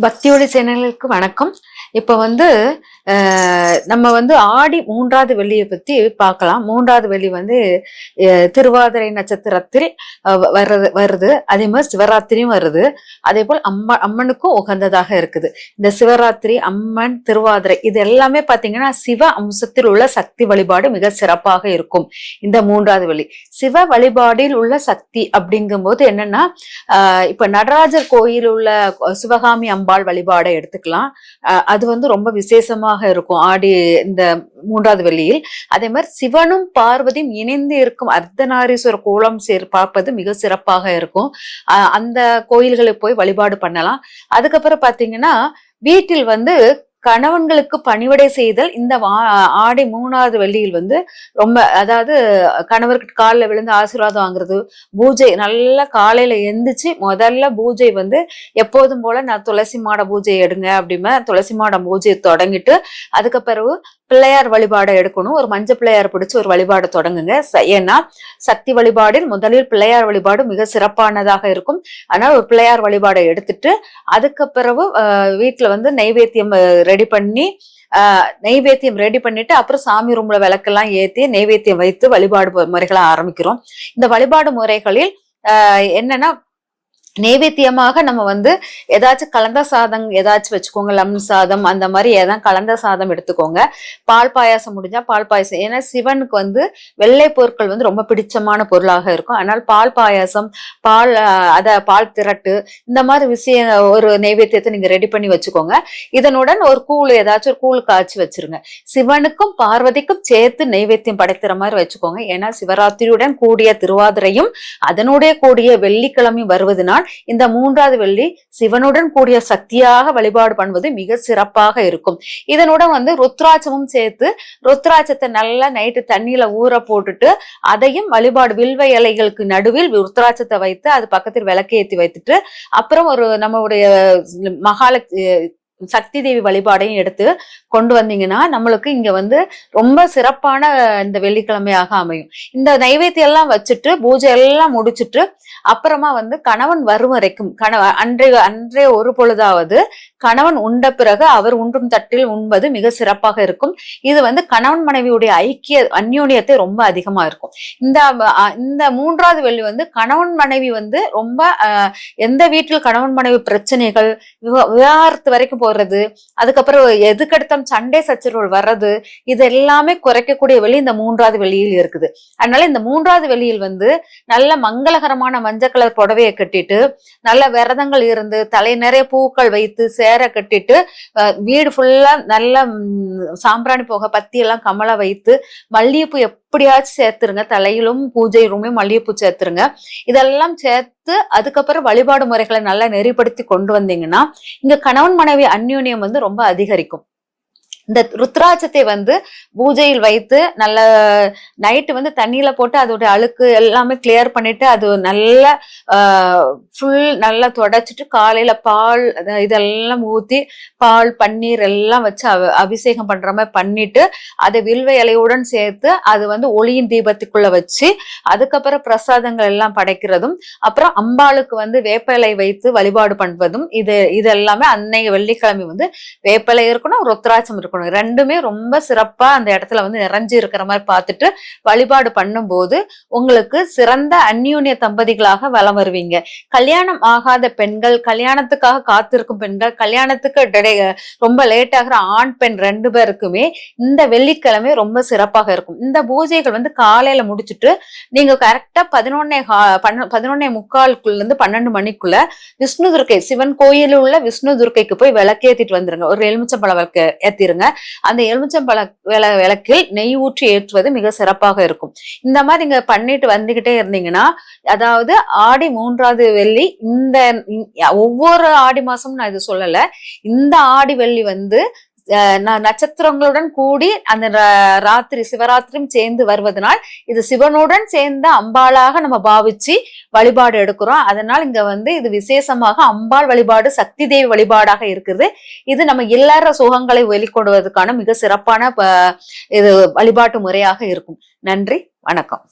பக்தியொளி சேனலுக்கு வணக்கம். இப்ப நம்ம ஆடி மூன்றாவது வெள்ளியை பத்தி பார்க்கலாம். மூன்றாவது வெள்ளி திருவாதிரை நட்சத்திரத்தில் வருது. அதே மாதிரி சிவராத்திரியும் வருது. அதே போல் அம்மனுக்கும் உகந்ததாக இருக்குது. இந்த சிவராத்திரி, அம்மன், திருவாதிரை இது எல்லாமே பாத்தீங்கன்னா சிவ அம்சத்தில் உள்ள சக்தி வழிபாடு மிக சிறப்பாக இருக்கும். இந்த மூன்றாவது வெள்ளி சிவ வழிபாடில் உள்ள சக்தி அப்படிங்கும் போது என்னன்னா, இப்ப நடராஜர் கோயில் உள்ள சிவகாமி அம்பாள் வழிபாடை எடுத்துக்கலாம். அது ரொம்ப விசேஷமாக இருக்கும் ஆடி இந்த மூன்றாவது வெள்ளியில். அதே மாதிரி சிவனும் பார்வதியும் இணைந்து இருக்கும் அர்த்தநாரீஸ்வரர் கோலம் பார்ப்பது மிக சிறப்பாக இருக்கும். அந்த கோயில்களுக்கு போய் வழிபாடு பண்ணலாம். அதுக்கப்புறம் பாத்தீங்கன்னா வீட்டில் கணவன்களுக்கு பணிவிடை செய்தல் இந்த ஆடி மூணாவது வெள்ளியில் ரொம்ப, அதாவது கணவர்கிட்ட காலில் விழுந்து ஆசீர்வாதம் வாங்குறது, பூஜை நல்லா காலையில எந்திரிச்சு முதல்ல பூஜை எப்போதும் போல நான் துளசி மாட பூஜை எடுங்க அப்படின்னா துளசி மாட பூஜையை தொடங்கிட்டு அதுக்கு பிறகு பிள்ளையார் வழிபாடை எடுக்கணும். ஒரு மஞ்சள் பிள்ளையார் பிடிச்சு ஒரு வழிபாடை தொடங்குங்க. ஏன்னா சக்தி வழிபாடில் முதலில் பிள்ளையார் வழிபாடு மிக சிறப்பானதாக இருக்கும். ஆனால் ஒரு பிள்ளையார் வழிபாடை எடுத்துட்டு அதுக்கு பிறகு வீட்டுல நைவேத்தியம் ரெடி பண்ணிட்டு அப்புறம் சாமி ரூம்ல விளக்கெல்லாம் ஏத்தி நைவேத்தியம் வைத்து வழிபாடு முறைகளை ஆரம்பிக்கிறோம். இந்த வழிபாடு முறைகளில் என்னன்னா, நைவேத்தியமாக நம்ம ஏதாச்சும் கலந்த சாதம் ஏதாச்சும் வச்சுக்கோங்க. லெமன் சாதம் அந்த மாதிரி ஏதாவது கலந்த சாதம் எடுத்துக்கோங்க. பால் பாயாசம் முடிஞ்சா பால் பாயாசம். ஏன்னா சிவனுக்கு வெள்ளை பொருட்கள் ரொம்ப பிடிச்சமான பொருளாக இருக்கும். அதனால பால் பாயாசம், பால் திரட்டு இந்த மாதிரி விஷயம் ஒரு நைவேத்தியத்தை நீங்க ரெடி பண்ணி வச்சுக்கோங்க. இதனுடன் ஒரு கூழ், ஏதாச்சும் ஒரு கூழ் காய்ச்சி வச்சிருங்க. சிவனுக்கும் பார்வதிக்கும் சேர்த்து நைவேத்தியம் படைக்கிற மாதிரி வச்சுக்கோங்க. ஏன்னா சிவராத்திரியுடன் கூடிய திருவாதிரையும் அதனுடைய கூடிய வெள்ளிக்கிழமையும் வருவதனால் இந்த மூன்றாவது வெள்ளி சிவனுடன் கூடிய சக்தியாக வழிபாடு பண்ணுவது மிக சிறப்பாக இருக்கும். இதனுடன் ருத்ராட்சமும் சேர்த்து ருத்ராட்சத்தை நல்லா நைட்டு தண்ணியில ஊற போட்டுட்டு அதையும் வழிபாடு வில்வ இலைகளுக்கு நடுவில் ருத்ராட்சத்தை வைத்து அது பக்கத்தில் விளக்கேற்றி வைத்துட்டு அப்புறம் நம்மளுடைய சக்தி தேவி வழிபாடையும் எடுத்து கொண்டு வந்தீங்கன்னா நம்மளுக்கு இங்க ரொம்ப சிறப்பான இந்த வெள்ளிக்கிழமையாக அமையும். இந்த நைவேத்தியம் எல்லாம் வச்சுட்டு பூஜை எல்லாம் முடிச்சுட்டு அப்புறமா கணவன் வரும் வரைக்கும் அன்றைய ஒரு பொழுதாவது கணவன் உண்ட பிறகு அவர் உண்ணும் தட்டில் உண்பது மிக சிறப்பாக இருக்கும். இது கணவன் மனைவியுடைய அந்யோன்யத்தை ரொம்ப அதிகமா இருக்கும். இந்த மூன்றாவது வெள்ளி கணவன் மனைவி ரொம்ப எந்த வீட்டில் கணவன் மனைவி பிரச்சனைகள் விவாகரத்து வரைக்கும் போறது, அதுக்கப்புறம் எதுக்கெடுத்தாலும் சண்டை சச்சரவுகள் வர்றது, இது எல்லாமே குறைக்கக்கூடிய வெள்ளி இந்த மூன்றாவது வெள்ளியில் இருக்குது. அதனால இந்த மூன்றாவது வெள்ளியில் நல்ல மங்களகரமான மஞ்சள் கலர் புடவையை கட்டிட்டு நல்ல விரதங்கள் இருந்து தலை நிறைய பூக்கள் வைத்து சேர கட்டிட்டு வீடு ஃபுல்லா நல்ல சாம்பிராணி போக பத்தி எல்லாம் கமல வைத்து மல்லிகைப்பூ எப்படியாச்சும் சேர்த்துருங்க. தலையிலும் பூஜை ரூம்லயும் மல்லிகைப்பூ சேர்த்துருங்க. இதெல்லாம் சேர்த்து அதுக்கப்புறம் வழிபாடு முறைகளை நல்லா நெறிப்படுத்தி கொண்டு வந்தீங்கன்னா இங்க கணவன் மனைவி அந்யோன்யம் ரொம்ப அதிகரிக்கும். இந்த ருத்ராட்சத்தை பூஜையில் வைத்து நல்ல நைட்டு தண்ணியில போட்டு அதோட அழுக்கு எல்லாமே கிளியர் பண்ணிட்டு அது நல்ல நல்லா தொடச்சிட்டு காலையில பால் இதெல்லாம் ஊத்தி பால் பன்னீர் எல்லாம் வச்சு அபிஷேகம் பண்ற மாதிரி பண்ணிட்டு அதை வில்வ இலையுடன் சேர்த்து அது ஒளியின் தீபத்துக்குள்ள வச்சு அதுக்கப்புறம் பிரசாதங்கள் எல்லாம் படைக்கிறதும் அப்புறம் அம்பாளுக்கு வேப்ப இலை வைத்து வழிபாடு பண்ணுவதும் இது எல்லாமே அன்னைய வெள்ளிக்கிழமை வேப்ப இலை இருக்கணும், ருத்ராட்சம் இருக்கணும். ரெண்டுமே ரொம்ப சிறப்பா அந்த இடத்துல நிறைஞ்சு இருக்கிற மாதிரி பார்த்துட்டு வழிபாடு பண்ணும் போது உங்களுக்கு சிறந்த அந்யோன்ய தம்பதிகளாக வலம் வருவீங்க. கல்யாணம் ஆகாத பெண்கள், கல்யாணத்துக்காக காத்திருக்கும் பெண்கள், கல்யாணத்துக்கு ரொம்ப லேட் ஆகிற ஆண் பெண் ரெண்டு பேருக்குமே இந்த வெள்ளிக்கிழமை ரொம்ப சிறப்பாக இருக்கும். இந்த பூஜைகள் காலையில முடிச்சுட்டு நீங்க கரெக்டா 11:45 இருந்து 12 மணிக்குள்ள விஷ்ணு துர்க்கை சிவன் கோயிலில் உள்ள விஷ்ணு துர்க்கைக்கு போய் விளக்கேத்திட்டு வந்துருங்க. ஒரு எலுமிச்சம்பழ விளக்கு ஏத்திருங்க. அந்த எலுமிச்சம்பழ விளக்கில் நெய் ஊற்றி ஏற்றுவது மிக சிறப்பாக இருக்கும். இந்த மாதிரி நீங்க பண்ணிட்டு வந்துகிட்டே இருந்தீங்கன்னா, அதாவது ஆடி மூன்றாவது வெள்ளி இந்த ஒவ்வொரு ஆடி மாசமும் நான் இது சொல்லல, இந்த ஆடி வெள்ளி நட்சத்திரங்களுடன் கூடி அந்த ராத்திரி சிவராத்திரியும் சேர்ந்து வருவதனால் இது சிவனுடன் சேர்ந்த அம்பாளாக நம்ம பாவிச்சு வழிபாடு எடுக்கிறோம். அதனால் இங்க இது விசேஷமாக அம்பாள் வழிபாடு சக்தி தேவி வழிபாடாக இருக்குது. இது நம்ம இல்லற சுகங்களை வெளிக்கொடுவதற்கான மிக சிறப்பான இது வழிபாட்டு முறையாக இருக்கும். நன்றி, வணக்கம்.